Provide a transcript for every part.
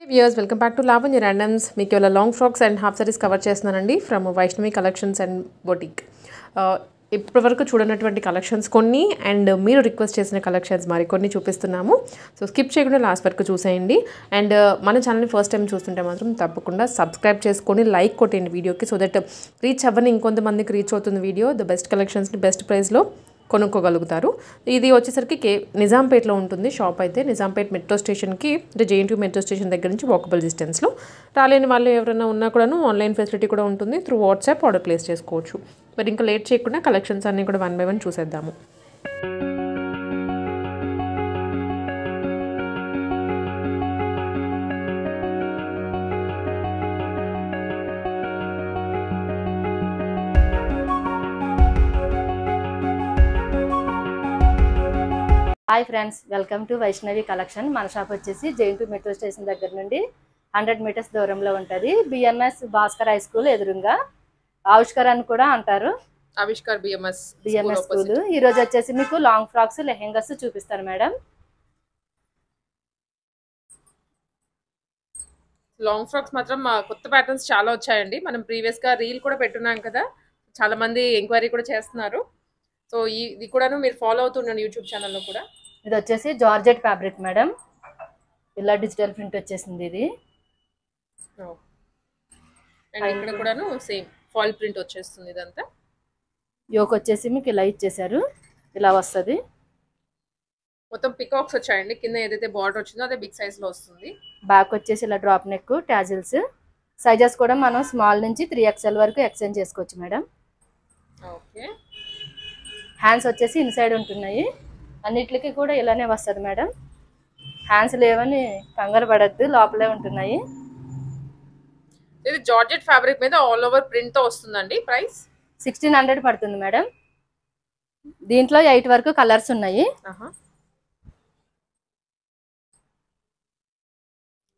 Viewers welcome back to Lavanya randoms. మీకు ఇవాళ long frocks and half sarees cover చేస్తున్నానండి from Vaishnavi collections and boutique. ఇప్పటివరకు చూడనటువంటి కలెక్షన్స్ కొన్ని అండ్ మీరు రిక్వెస్ట్ చేసిన కలెక్షన్స్ మరి కొన్ని చూపిస్తున్నాము. సో స్కిప్ చేయకుండా లాస్ట్ వరకు చూసేయండి. అండ్ మన ఛానల్ని ఫస్ట్ టైం చూస్తుంటే మాత్రం తప్పకుండా సబ్స్క్రైబ్ చేసుకొని లైక్ కొట్టండి వీడియోకి, సో దట్ రీచ్ అవ్వని ఇంకొంతమందికి రీచ్ అవుతుంది వీడియో. ద బెస్ట్ కలెక్షన్స్ని బెస్ట్ ప్రైస్లో కొనుక్కోగలుగుతారు. ఇది వచ్చేసరికి నిజాంపేట్లో ఉంటుంది షాప్. అయితే నిజాంపేట్ మెట్రో స్టేషన్కి అంటే జేఎన్టీ మెట్రో స్టేషన్ దగ్గర నుంచి వాకబుల్ డిస్టెన్స్లో. రాలేని వాళ్ళు ఎవరైనా ఉన్నా కూడాను ఆన్లైన్ ఫెసిలిటీ కూడా ఉంటుంది. త్రూ వాట్సాప్ ఆర్డర్ ప్లేస్ చేసుకోవచ్చు. మరి ఇంకా లేట్ చేయకుండా కలెక్షన్స్ అన్నీ కూడా 1 by 1 చూసేద్దాము. Hi friends, welcome to Vaishnavi collection. మన షాప్ వచ్చేసి జేఎన్టీ మెట్రో స్టేషన్ దగ్గర నుండి 100 మీటర్స్ దూరంలో ఉంటుంది. బిఎంఎస్ భాస్కర్ హై స్కూల్ ఎదురుగా ఆవిష్కర్ అని కూడా అంటారు. ఆవిష్కర్ బిఎంఎస్ స్కూల్. ఈ రోజు వచ్చేసి మీకు లాంగ్ ఫ్రాక్స్ లెహెంగాస్ చూపిస్తాను మేడం. లాంగ్ ఫ్రాక్స్ మాత్రం కొత్త ప్యాటర్న్స్ చాలా వచ్చాయండి. మనం ప్రీవియస్గా రీల్ కూడా పెట్టున్నాం కదా, చాలా మంది ఎంక్వైరీ కూడా చేస్తున్నారు. సో ఇది కూడాను మీరు ఫాలో అవుతున్నాను యూట్యూబ్ ఛానల్లో కూడా. ఇది వచ్చేసి జార్జెట్ ఫ్యాబ్రిక్ మేడం. ఇలా డిజిటల్ ప్రింట్ వచ్చేసింది ఇది. అండ్ ఇక్కడ కూడాను సేమ్ ఫాయిల్ ప్రింట్ వచ్చేస్తుంది. ఇదంతా యోక్ వచ్చేసి మీకు ఇలా ఇచ్చేసారు, ఇలా వస్తుంది. మొత్తం పికాక్స్ వచ్చాయండి. కింద ఏదైతే బార్డర్ వచ్చిందో అదే బిగ్ సైజ్ లో వస్తుంది. బ్యాక్ వచ్చేసి ఇలా డ్రాప్ నెక్ టాజిల్స్. సైజెస్ కూడా మనం స్మాల్ నుంచి 3XL వరకు ఎక్స్చేంజ్ చేసుకోవచ్చు మేడం. ఓకే. హ్యాండ్స్ వచ్చేసి ఇన్సైడ్ ఉంటున్నాయి. అన్నిటికి కూడా ఇలానే వస్తుంది మేడం. హ్యాండ్స్ లేవని కంగారు పడద్దు, లోపలే ఉంటున్నాయి. ఇది జార్జెట్ ఫ్యాబ్రిక్ మీద ఆల్ ఓవర్ ప్రింట్ తో వస్తుందండి. ప్రైస్ 1600 పడుతుంది మేడం. దీంట్లో 8 వరకు కలర్స్ ఉన్నాయి.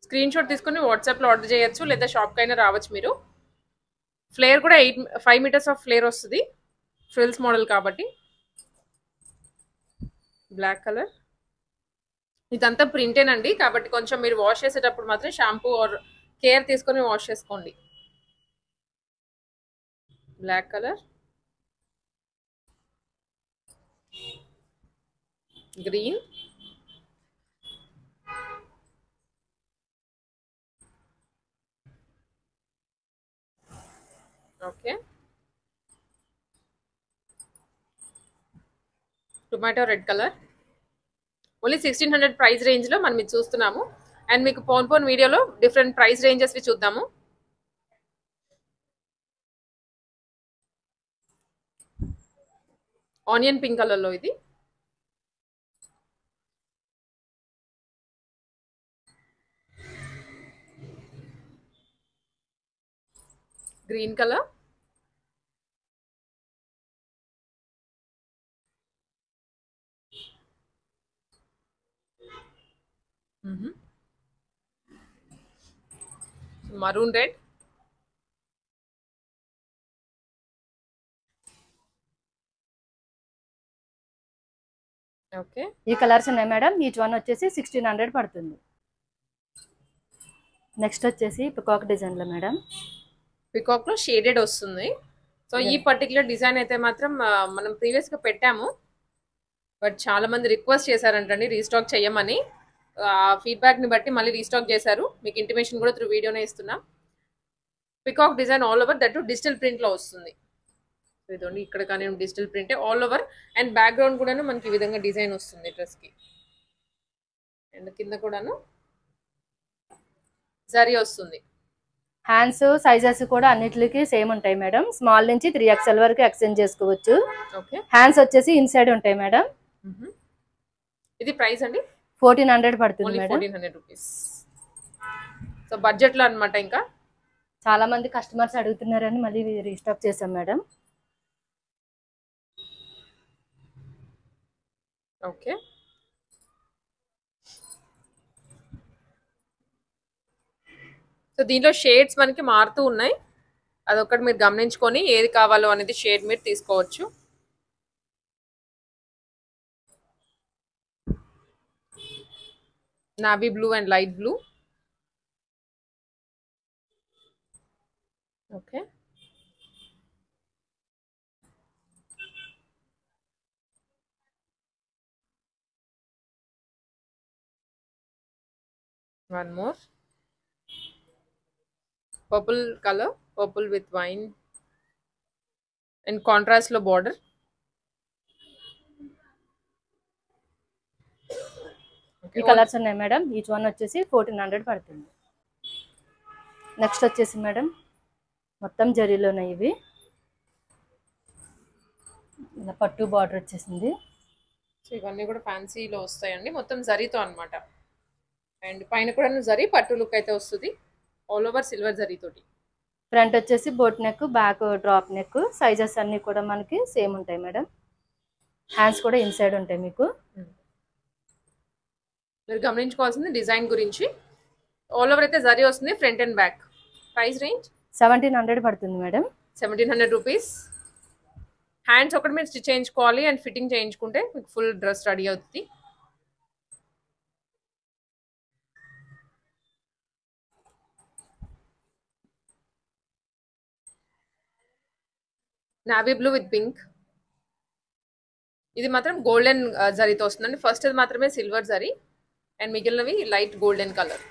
స్క్రీన్ షాట్ తీసుకుని వాట్సాప్ లో ఆర్డర్ చేయొచ్చు, లేదా షాప్ కైనా రావచ్చు మీరు. ఫ్లేర్ కూడా 5 మీటర్స్ ఆఫ్ ఫ్లేర్ వస్తుంది, ఫ్రిల్స్ మోడల్ కాబట్టి. బ్లాక్ కలర్ ఇదంతా ప్రింటేనండి, కాబట్టి కొంచెం మీరు వాష్ చేసేటప్పుడు మాత్రం షాంపూ ఆర్ కేర్ తీసుకొని వాష్ చేసుకోండి. Black colour, green, okay, tomato red colour. Only 1600 price రేంజ్లో మనం ఇది చూస్తున్నాము. అండ్ మీకు పోన్ వీడియోలో డిఫరెంట్ ప్రైస్ రేంజెస్వి చూద్దాము. ఆనియన్ పింక్ కలర్లో ఇది. Green colour, maroon red, okay. ఈ కలర్స్ ఉన్నాయి మేడం. ఈచ్ వన్ వచ్చేసి 1600 పడుతుంది. నెక్స్ట్ వచ్చేసి పికాక్ డిజైన్ లో మేడం. పికాక్ లో షేడెడ్ వస్తుంది. సో ఈ పర్టికులర్ డిజైన్ అయితే మాత్రం మనం ప్రీవియస్ గా పెట్టాము, బట్ చాలా మంది రిక్వెస్ట్ చేశారంటండి రీస్టాక్ చేయమని. ఫీడ్బ్యాక్ ని బట్టి మళ్ళీ రీస్టాక్ చేశారు. మీకు ఇంటిమేషన్ కూడా త్రూ వీడియోనే ఇస్తున్నాం. Peacock design all over, that digital print లో వస్తుంది. ఇదండి, ఇక్కడ కానీ డిజిటల్ ప్రింటే ఆల్ ఓవర్. అండ్ బ్యాక్గ్రౌండ్ కూడాను మనకి ఈ విధంగా డిజైన్ వస్తుంది డ్రెస్ కి. అండ్ కింద కూడాను జరీ వస్తుంది. హ్యాండ్స్ సైజెస్ కూడా అన్నిటికి సేమ్ ఉంటాయి మేడం. స్మాల్ నుంచి 3XL వరకు ఎక్స్చేంజ్ చేసుకోవచ్చు. ఓకే. హ్యాండ్స్ వచ్చేసి ఇన్సైడ్ ఉంటాయి మేడం. ఇది ప్రైస్ అండి 1400 పడుతుంది మేడం. 1400 రూపీస్. సో బడ్జెట్ లో అనమాట. ఇంకా చాలా మంది కస్టమర్స్ అడుగుతున్నారని మళ్ళీ రీస్టాక్ చేసాం మేడం. ఓకే. సో దీంట్లో షేడ్స్ మనకి మారుతూ ఉన్నాయి. అదొకటి మీరు గమనించుకొని ఏది కావాలో అనేది షేడ్ మీరు తీసుకోవచ్చు. navy blue and light blue. Okay. One more purple colour, purple with wine and contrast లో బార్డర్. ఈ కలర్స్ ఉన్నాయి మేడం. ఈచ్ వన్ వచ్చేసి 1400 పడుతుంది. నెక్స్ట్ వచ్చేసి మేడం మొత్తం జరీలోనే ఇవి ఇలా పట్టు బార్డర్ వచ్చేసింది. సో ఇవన్నీ కూడా ఫ్యాన్సీలో వస్తాయండి, మొత్తం జరీతో అనమాట. అండ్ పైన కూడా జరీ పట్టు లుక్ అయితే వస్తుంది, ఆల్ ఓవర్ సిల్వర్ జరీతోటి. ఫ్రంట్ వచ్చేసి boat neck, back drop neck. Sizes అన్నీ కూడా మనకి సేమ్ ఉంటాయి మేడం. హ్యాండ్స్ కూడా ఇన్సైడ్ ఉంటాయి మీకు. మీరు గమనించుకోవాల్సింది డిజైన్ గురించి. ఆల్ ఓవర్ అయితే జరీ వస్తుంది, front and back. Price range 1700 పడుతుంది మేడం. 1700 రూపీస్. హ్యాండ్స్ ఒకటి మీరు స్టిచ్ చేయించుకోవాలి అండ్ ఫిట్టింగ్ చేయించుకుంటే మీకు ఫుల్ డ్రెస్ రెడీ అవుతుంది. Navy blue with pink. ఇది మాత్రం గోల్డెన్ జరీతో వస్తుందండి. ఫస్ట్ అది మాత్రమే సిల్వర్ జరీ అండ్ మిగిలినవి light golden colour.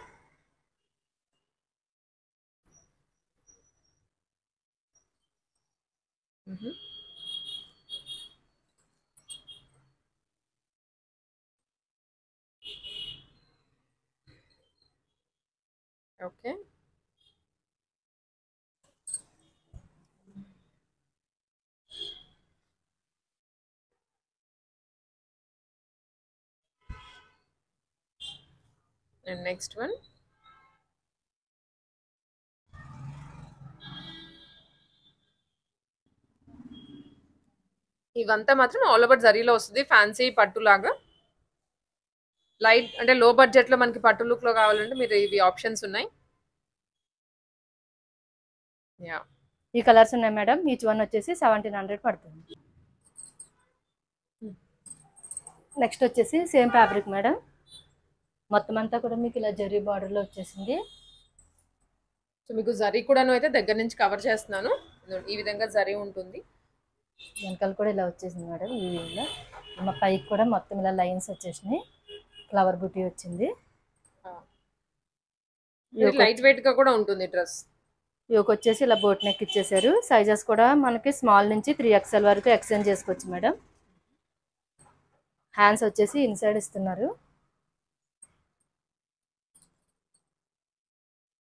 Okay. And next one ఇవంతా మాత్రం ఆల్ ఓవర్ జరీలో వస్తుంది, ఫ్యాన్సీ పట్టు లాగా. లైట్ అంటే లో బడ్జెట్ లో మనకి పట్టు లుక్ లో కావాలంటే మీరు ఇవి ఆప్షన్స్ ఉన్నాయి. యా, ఈ కలర్స్ ఉన్నాయి మేడం. ఈచ్ వన్ వచ్చేసి 1700 పడుతుంది. నెక్స్ట్ వచ్చేసి సేమ్ ఫ్యాబ్రిక్ మేడం. మొత్తం అంతా కూడా మీకు ఇలా జరీ బార్డర్లో వచ్చేసింది. సో మీకు జరీ కూడాను అయితే దగ్గర నుంచి కవర్ చేస్తున్నాను. ఈ విధంగా జరీ ఉంటుంది. వెనకాల కూడా ఇలా వచ్చేసింది మేడం. ఈ విధంగా మా పైకి కూడా మొత్తం ఇలా లైన్స్ వచ్చేసినాయి. ఫ్లవర్ బుటీ వచ్చింది. లైట్ వెయిట్ గా కూడా ఉంటుంది డ్రెస్. యోక్ వచ్చేసి ఇలా బోట్ నెక్ ఇచ్చేసారు. సైజెస్ కూడా మనకి స్మాల్ నుంచి 3XL వరకు ఎక్స్చేంజ్ చేసుకోవచ్చు మేడం. హ్యాండ్స్ వచ్చేసి ఇన్సైడ్ ఇస్తున్నారు.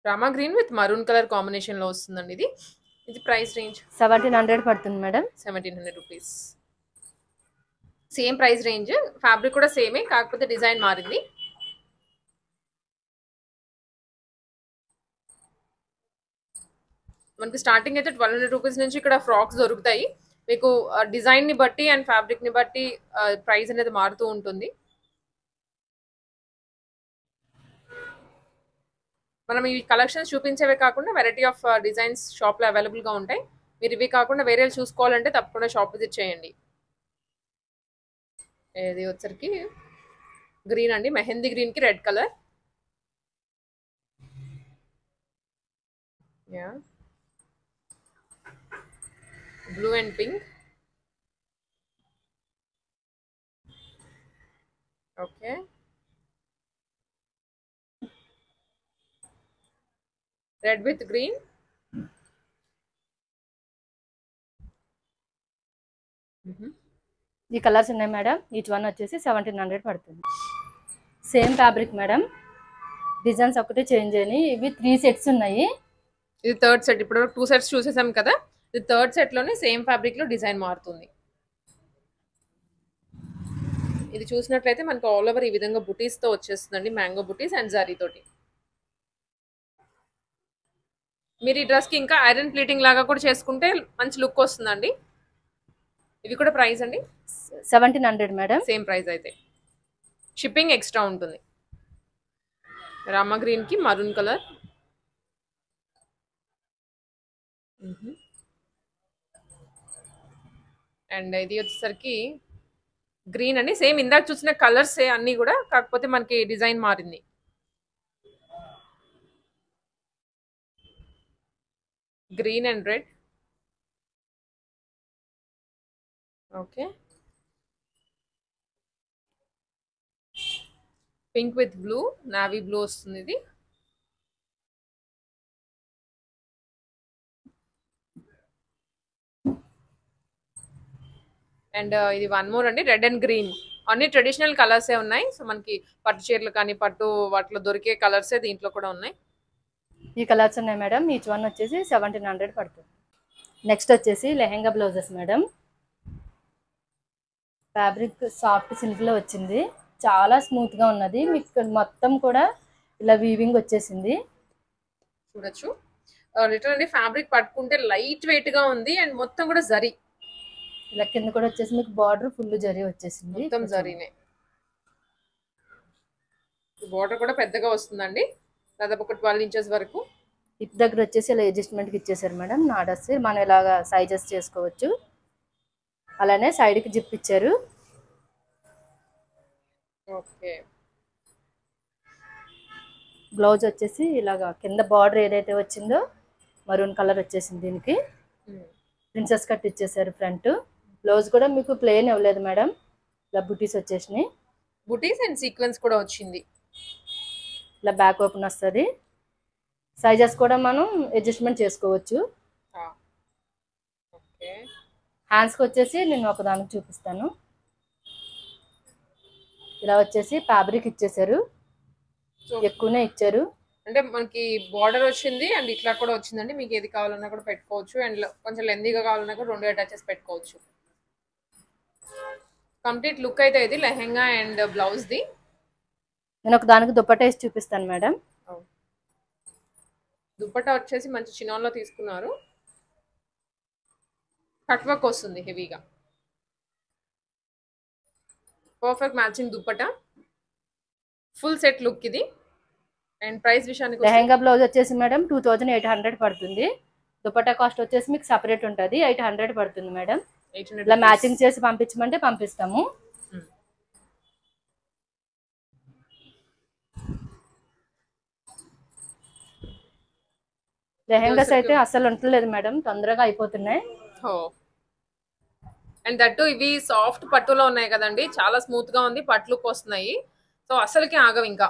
Rama green with maroon colour combination లో వస్తుందండి ఇది. ఇది ప్రైస్ రేంజ్ 1700 పడుతుంది madam. 1700 rupees. Same price range, fabric కూడా సేమే, కాకపోతే డిజైన్ మారింది. మనకి స్టార్టింగ్ అయితే 1200 రూపీస్ నుంచి ఇక్కడ ఫ్రాక్స్ దొరుకుతాయి. మీకు డిజైన్ ని బట్టి అండ్ ఫ్యాబ్రిక్ ని బట్టి ప్రైస్ అనేది మారుతూ ఉంటుంది. మనం ఈ కలెక్షన్స్ చూపించేవే కాకుండా వెరైటీ ఆఫ్ డిజైన్స్ షాప్లో అవైలబుల్గా ఉంటాయి. మీరు ఇవి కాకుండా వేరే చూసుకోవాలంటే తప్పకుండా షాప్ విజిట్ చేయండి. ఇది వచ్చరికి గ్రీన్ అండి, మెహందీ గ్రీన్కి red colour. Yeah, blue and pink. Okay, red with green. ఈ కలర్స్ ఉన్నాయి మేడం. ఈచ్ వన్ వచ్చేసి 1700 పడుతుంది. Same fabric madam. డిజైన్స్ ఒకటే చేంజ్ అయినాయి. ఇవి 3 సెట్స్ ఉన్నాయి. ఇది థర్డ్ సెట్. ఇప్పుడు 2 సెట్స్ చూసేసాం కదా, ఇది థర్డ్ సెట్ లోనే సేమ్ ఫ్యాబ్రిక్ లో డిజైన్ మారుతుంది. ఇది చూసినట్లయితే మనకు ఆల్ ఓవర్ ఈ విధంగా బుటీస్ తో వచ్చేస్తుందండి, మ్యాంగో బుటీస్ అండ్ జరీ తోటి. మీరు ఈ డ్రెస్ కి ఇంకా ఐరన్ ప్లీటింగ్ లాగా కూడా చేసుకుంటే మంచి లుక్ వస్తుందండి. ఇవి కూడా ప్రైస్ అండి 1700 మేడం. సేమ్ ప్రైస్ అయితే షిప్పింగ్ ఎక్స్ట్రా ఉంటుంది. రామా గ్రీన్ కి మరూన్ కలర్. అండ్ ఇది వచ్చేసరికి గ్రీన్ అండి. సేమ్ ఇందాక చూసిన కలర్స్ అన్నీ కూడా, కాకపోతే మనకి డిజైన్ మారింది. Green and red. Okay, pink with blue, navy blue వస్తుంది ఇది. అండ్ ఇది వన్ మోర్ అండి, రెడ్ అండ్ గ్రీన్. అన్ని ట్రెడిషనల్ కలర్సే ఉన్నాయి. సో మనకి పట్టు చీరలు కానీ పట్టు వాటిలో దొరికే కలర్సే దీంట్లో కూడా ఉన్నాయి. ఈ కలర్స్ ఉన్నాయి మేడం. ఈచ్ వన్ వచ్చేసి 1700 పడుతుంది. నెక్స్ట్ వచ్చేసి lehenga blouses madam. Fabric soft సిల్క్లో వచ్చింది, చాలా స్మూత్గా ఉన్నది. మీకు మొత్తం కూడా ఇలా వీవింగ్ వచ్చేసింది, చూడొచ్చు. లిటరల్లీ ఫ్యాబ్రిక్ పట్టుకుంటే లైట్ వెయిట్ గా ఉంది అండ్ మొత్తం కూడా జరీ. ఇలా కింద కూడా వచ్చేసి మీకు బార్డర్ ఫుల్ జరీ వచ్చేసింది, మొత్తం జరీనే. బార్డర్ కూడా పెద్దగా వస్తుందండి, దాదాపు ఒక 12 ఇంచెస్ వరకు. హిప్ దగ్గర వచ్చేసి ఇలా అడ్జస్ట్మెంట్కి ఇచ్చేసారు మేడం. నాడస్ మనం ఇలాగా సైజెస్ చేసుకోవచ్చు. అలానే సైడ్కి జిప్ ఇచ్చారు. ఓకే, బ్లౌజ్ వచ్చేసి ఇలాగా కింద బార్డర్ ఏదైతే వచ్చిందో మరూన్ కలర్ వచ్చేసింది. దీనికి ప్రిన్సెస్ కట్ ఇచ్చేసారు ఫ్రంట్. బ్లౌజ్ కూడా మీకు ప్లెయిన్ ఇవ్వలేదు మేడం, ఇలా బుటీస్ వచ్చేసినాయి. బుటీస్ అండ్ సీక్వెన్స్ కూడా వచ్చింది. ఇలా బ్యాక్ ఓపెన్ వస్తుంది. సైజెస్ కూడా మనం అడ్జస్ట్మెంట్ చేసుకోవచ్చు. ఓకే, హ్యాండ్స్కి వచ్చేసి నేను ఒకదానికి చూపిస్తాను. ఇలా వచ్చేసి ఫ్యాబ్రిక్ ఇచ్చేసారు, ఎక్కువనే ఇచ్చారు. అంటే మనకి బార్డర్ వచ్చింది అండ్ ఇట్లా కూడా వచ్చిందండి. మీకు ఏది కావాలన్నా కూడా పెట్టుకోవచ్చు. అండ్ కొంచెం లెందీగా కావాలన్నా కూడా 2 అటాచెస్ పెట్టుకోవచ్చు. కంప్లీట్ లుక్ అయితే ఇది లెహెంగా అండ్ బ్లౌజ్ ది. నేను ఒక దానికి దుపట్టా వేసి చూపిస్తాను మేడం. దుపట్టా వచ్చేసి మంచి చినాన్లో తీసుకున్నారు. కట్ వర్క్ వస్తుంది హెవీగా. Perfect matching dupatta, full set look ఇది. అండ్ ప్రైస్ విషయానికి లెహంగా బ్లౌజ్ వచ్చేసి మేడం 2800 పడుతుంది. దుపట్టా కాస్ట్ వచ్చేసి మీకు సపరేట్ ఉంటుంది, 800 పడుతుంది మేడం. ఇలా మ్యాచింగ్ చేసి పంపించమంటే పంపిస్తాము. లెహంగాస్ అయితే అస్సలు ఉండలేదు మేడం, తొందరగా అయిపోతున్నాయి. అండ్ దట్టు ఇవి సాఫ్ట్ పట్టులో ఉన్నాయి కదండి, చాలా స్మూత్ గా ఉంది, పట్టు లుక్ వస్తున్నాయి. సో అసలుకి ఆగవు. ఇంకా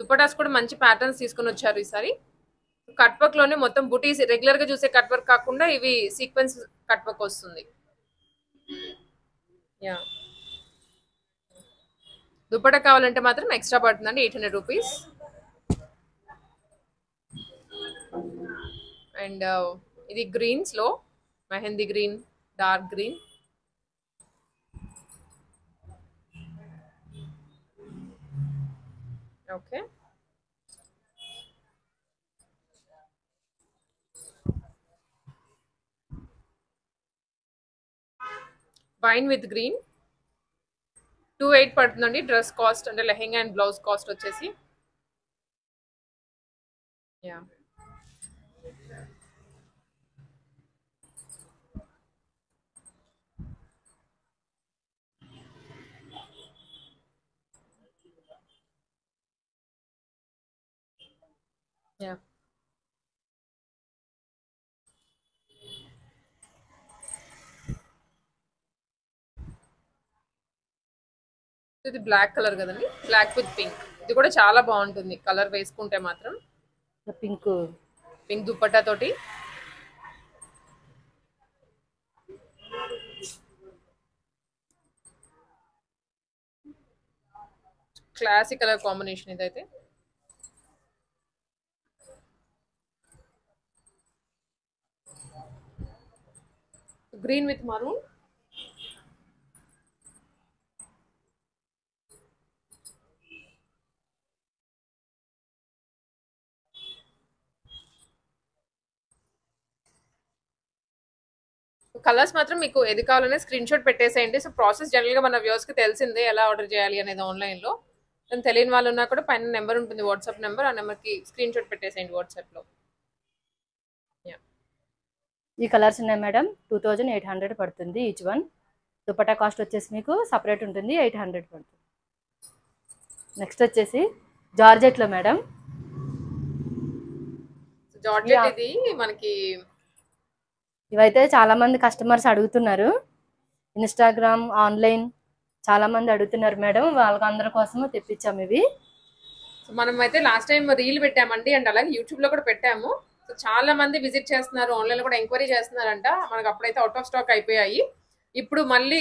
దుపటాస్ కూడా మంచి ప్యాటర్న్స్ తీసుకుని వచ్చారు ఈసారి. కట్ వర్క్ లోనే మొత్తం బుటీస్, రెగ్యులర్ గా చూసే కట్ వర్క్ కాకుండా ఇవి సీక్వెన్స్ కట్ వర్క్ వస్తుంది. యా, దుపట్టా కావాలంటే మాత్రం ఎక్స్ట్రా పడుతుందండి, 800 రూపీస్. అండ్ ఇది గ్రీన్స్ లో mehndi green, dark green. Okay, wine with green 28 పడుతుందండి డ్రెస్ కాస్ట్, అంటే లెహెంగా అండ్ బ్లౌజ్ కాస్ట్ వచ్చేసి. యా, యా, ఇది బ్లాక్ కలర్ కదండి, బ్లాక్ విత్ పింక్. ఇది కూడా చాలా బాగుంటుంది కలర్ వేసుకుంటే మాత్రం. పింక్ పింక్ దుపట్టా తోటి. క్లాసిక్ కలర్ కాంబినేషన్ ఇదైతే. Green with maroon. కలర్స్ మాత్రం మీకు ఏది కావాలనే స్క్రీన్ షాట్ పెట్టేసేయండి. సో ప్రాసెస్ జనరల్గా మన వ్యూవర్స్కి తెలిసిందే ఎలా ఆర్డర్ చేయాలి అనేది ఆన్లైన్లో. దాని తెలియని వాళ్ళు ఉన్నా కూడా పైన నెంబర్ ఉంటుంది, వాట్సాప్ నెంబర్. ఆ నెంబర్కి స్క్రీన్ షాట్ పెట్టేసేయండి వాట్సాప్లో. ఈ కలర్స్ ఉన్నాయి మేడం, 2800 పడుతుంది ఈచ్ వన్. దుపట్టా కాస్ట్ వచ్చేసి మీకు సపరేట్ ఉంటుంది, 800 పడుతుంది. నెక్స్ట్ వచ్చేసి జార్జెట్లో మేడం. జార్జెట్ ఇది మనకి ఇవైతే చాలా మంది కస్టమర్స్ అడుగుతున్నారు. ఇన్స్టాగ్రామ్, ఆన్లైన్ చాలా మంది అడుగుతున్నారు మేడం. వాళ్ళందరి కోసం తెప్పించాము ఇవి. మనం అయితే లాస్ట్ టైం రీల్ పెట్టామండి అండ్ అలాగే యూట్యూబ్ లో కూడా పెట్టాము. సో చాలా మంది విజిట్ చేస్తున్నారు, ఆన్లైన్ లో కూడా ఎంక్వైరీ చేస్తున్నారంట. మనకు అప్పుడైతే అవుట్ ఆఫ్ స్టాక్ అయిపోయాయి, ఇప్పుడు మళ్ళీ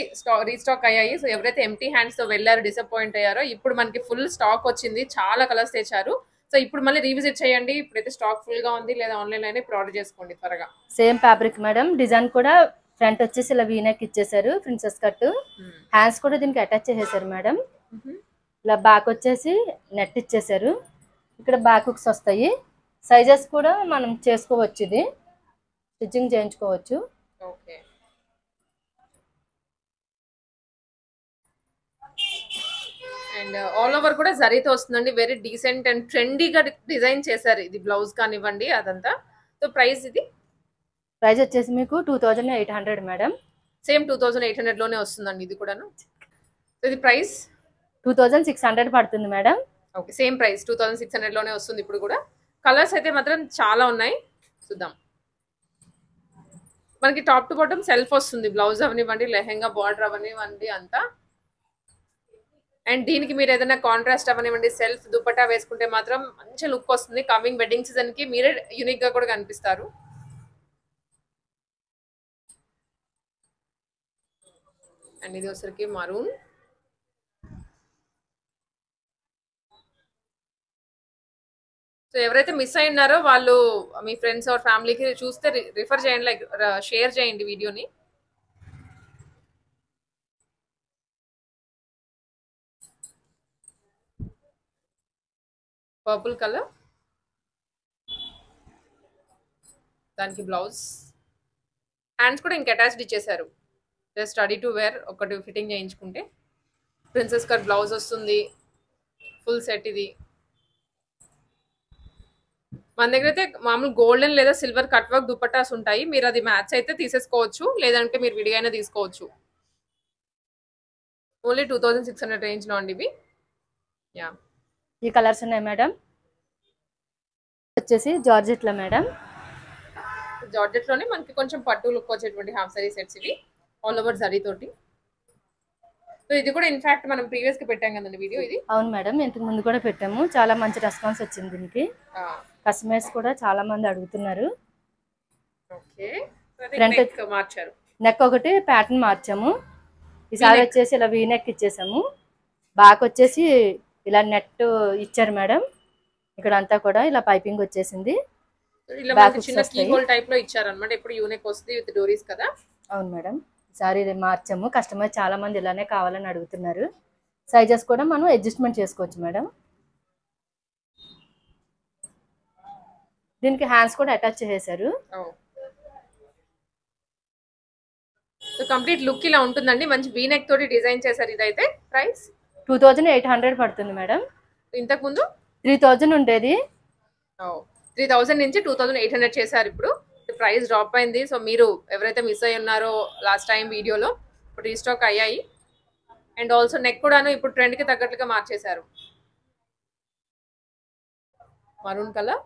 రీస్టాక్ అయ్యాయి. సో ఎవరైతే ఎంటీ హ్యాండ్స్ తో వెళ్ళారో, డిసప్పాయింట్ అయ్యారో, ఇప్పుడు మనకి ఫుల్ స్టాక్ వచ్చింది, చాలా కలర్స్ తెచ్చారు. సో ఇప్పుడు మళ్ళీ రీవిజిట్ చేయండి. ఇప్పుడైతే స్టాక్ ఫుల్ గా ఉంది, లేదా ఆన్లైన్ లోనే ఇప్పుడు ఆర్డర్ చేసుకోండి త్వరగా. Same fabric madam. డిజైన్ కూడా ఫ్రంట్ వచ్చేసి ఇలా వీనెక్ ఇచ్చేసారు, ప్రిన్సెస్ కట్. హ్యాండ్స్ కూడా దీనికి అటాచ్ చేసేసారు మేడం. ఇలా బ్యాక్ వచ్చేసి నెట్ ఇచ్చేసారు. ఇక్కడ బ్యాక్ హుక్స్ వస్తాయి. సైజెస్ కూడా మనం చేసుకోవచ్చు, ఇది స్టిచ్చింగ్ చేయించుకోవచ్చు. ఓకే. అండ్ ఆల్ ఓవర్ కూడా జరీతో వస్తుందండి. వెరీ డీసెంట్ అండ్ ట్రెండీగా డిజైన్ చేశారు. ఇది బ్లౌజ్ కానివ్వండి అదంతా. సో ప్రైస్ ఇది ప్రైస్ వచ్చేసి మీకు 2800 మేడం. సేమ్ 2800 లోనే వస్తుందండి ఇది కూడాను. ఇది ప్రైస్ 2600 పడుతుంది మేడం. ఓకే, సేమ్ ప్రైస్ 2600 లోనే వస్తుంది ఇప్పుడు కూడా. కలర్స్ అయితే మాత్రం చాలా ఉన్నాయి, చూద్దాం. మనకి టాప్ టు బాటమ్ సెల్ఫ్ వస్తుంది, బ్లౌజ్ అవనివ్వండి, లెహెంగా బార్డర్ అవనివ్వండి అంతా. అండ్ దీనికి మీరు ఏదైనా కాంట్రాస్ట్ అవనివ్వండి, సెల్ఫ్ దుపట్టా వేసుకుంటే మాత్రం మంచి లుక్ వస్తుంది. కమింగ్ వెడ్డింగ్ సీజన్ కి మీరే యూనిక్ గా కూడా కనిపిస్తారు. అండ్ ఇది వచ్చరికి మరూన్. సో ఎవరైతే మిస్ అయి ఉన్నారో వాళ్ళు మీ ఫ్రెండ్స్ ఆర్ ఫ్యామిలీకి చూస్తే రిఫర్ చేయండి, లైక్ షేర్ చేయండి వీడియోని. పర్పుల్ కలర్, దానికి బ్లౌజ్. హ్యాండ్స్ కూడా ఇంక అటాచ్డ్ ఇచ్చేసారు, జస్ట్ రెడీ టు వేర్. ఒకటి ఫిట్టింగ్ చేయించుకుంటే ప్రిన్సెస్ కట్ బ్లౌజ్ వస్తుంది, ఫుల్ సెట్ ఇది. మన దగ్గర అయితే మామూలు గోల్డెన్ లేదా సిల్వర్ కట్ వర్క్ దుపట్టాస్ ఉంటాయి. మీరు అది మ్యాచ్ అయితే తీసేసుకోవచ్చు, లేదంటే మీరు విడిగా అయినా తీసుకోవచ్చు. ఓన్లీ 2600 రేంజ్ లో అండి ఇవి. యా, ఈ కలర్స్ ఉన్నాయి మేడం. వచ్చేసి జార్జెట్ లో మేడం. జార్జెట్ లోనే మనకి కొంచెం పట్టు లుక్ వచ్చేటువంటి హాఫ్ సారీ సెట్స్ ఇవి, ఆల్ ఓవర్ జరీ తోటి. సో ఇది కూడా ఇన్ఫాక్ట్ మనం ప్రీవియస్ గా పెట్టాం కదండి వీడియో ఇది. అవును మేడం, ఇంతకు ముందు కూడా పెట్టాము. చాలా మంచి రెస్పాన్స్ వచ్చింది దీనికి. కస్టమర్స్ కూడా చాలా మంది అడుగుతున్నారు. ఓకే, ఫ్రంట్ మార్చారు. నెక్ ఒకటి ప్యాటర్న్ మార్చాము. ఈసారి వచ్చేసి ఇలా వీ నెక్ ఇచ్చేసాము. బ్యాక్ వచ్చేసి ఇలా నెట్ ఇచ్చారు మేడం. ఇక్కడ అంతా కూడా ఇలా పైపింగ్ వచ్చేసింది. ఇలా మనకి చిన్న కీ హోల్ టైప్ లో ఇచ్చారు అన్నమాట. ఇప్పుడు యూనిక్ వస్తుంది విత్ డోరీస్ కదా. అవును మేడం, ఈసారి మార్చాము. కస్టమర్ చాలా మంది ఇలానే కావాలని అడుగుతున్నారు. సైజెస్ కూడా మనం అడ్జస్ట్మెంట్ చేసుకోవచ్చు మేడం. దీనికి హ్యాండ్స్ కూడా అటాచ్ చేసేసారు. సో కంప్లీట్ లుక్ ఇలా ఉంటుందండి. మంచి వీ నెక్ తోటి డిజైన్ చేశారు. ఇదైతే ప్రైస్ 2800 పడుతుంది మేడం. ఇంతకు ముందు 3000 ఉండేది. 3000 నుంచి 2800 చేశారు. ఇప్పుడు ప్రైస్ డ్రాప్ అయింది. సో మీరు ఎవరైతే మిస్ అయ్యి ఉన్నారో లాస్ట్ టైం వీడియోలో, ఇప్పుడు రీస్టాక్ అయ్యాయి. అండ్ ఆల్సో నెక్ కూడాను ఇప్పుడు ట్రెండ్ కి తగ్గట్లుగా మార్చేశారు. మరూన్ కలర్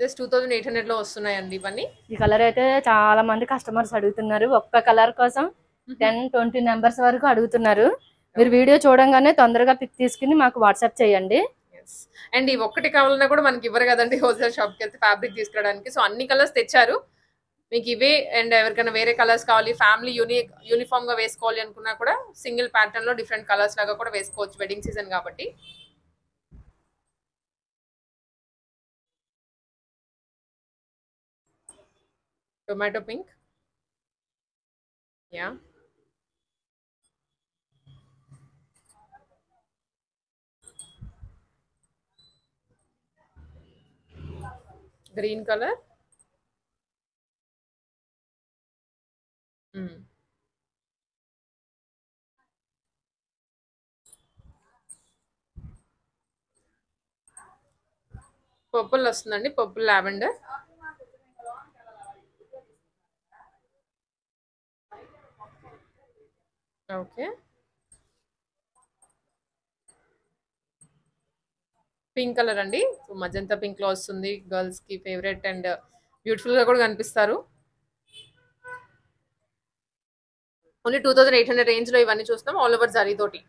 జస్ట్ 2800 లో వస్తున్నాయండి ఇవన్నీ. ఈ కలర్ అయితే చాలా మంది కస్టమర్స్ అడుగుతున్నారు. ఒక్క కలర్ కోసం 10-20 నెంబర్స్ వరకు అడుగుతున్నారు. మీరు వీడియో చూడంగానే తొందరగా పిక్ తీసుకుని మాకు వాట్సాప్ చేయండి. అండ్ ఈ ఒక్కటి కావాలన్నా కూడా మనకి ఇవ్వరు కదండి హోల్సేల్ షాప్కి వెళ్తే ఫ్యాబ్రిక్ తీసుకురావడానికి. సో అన్ని కలర్స్ తెచ్చారు మీకు ఇవే. అండ్ ఎవరికైనా వేరే కలర్స్ కావాలి, ఫ్యామిలీ యూనిఫామ్ గా వేసుకోవాలి అనుకున్నా కూడా సింగిల్ ప్యాటర్న్ లో డిఫరెంట్ కలర్స్ లాగా కూడా వేసుకోవచ్చు, వెడ్డింగ్ సీజన్ కాబట్టి. Tomato pink, yeah, green colour, purple వస్తుందండి, purple lavender. Okay, pink colour అండి. సో మజంతా పింక్ లో వస్తుంది. గర్ల్స్ కి ఫేవరెట్ అండ్ బ్యూటిఫుల్ గా కూడా కనిపిస్తారు. ఓన్లీ 2800 రేంజ్ లో ఇవన్నీ చూస్తాం ఆల్ ఓవర్ జరీ తోటి.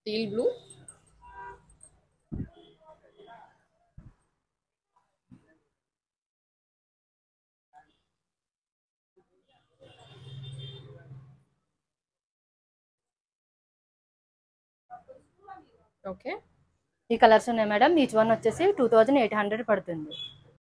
Teal blue, okay. ఈ కలర్స్ ఉన్నాయి మేడం. ఈచ్ వన్ వచ్చేసి 2800 పడుతుంది.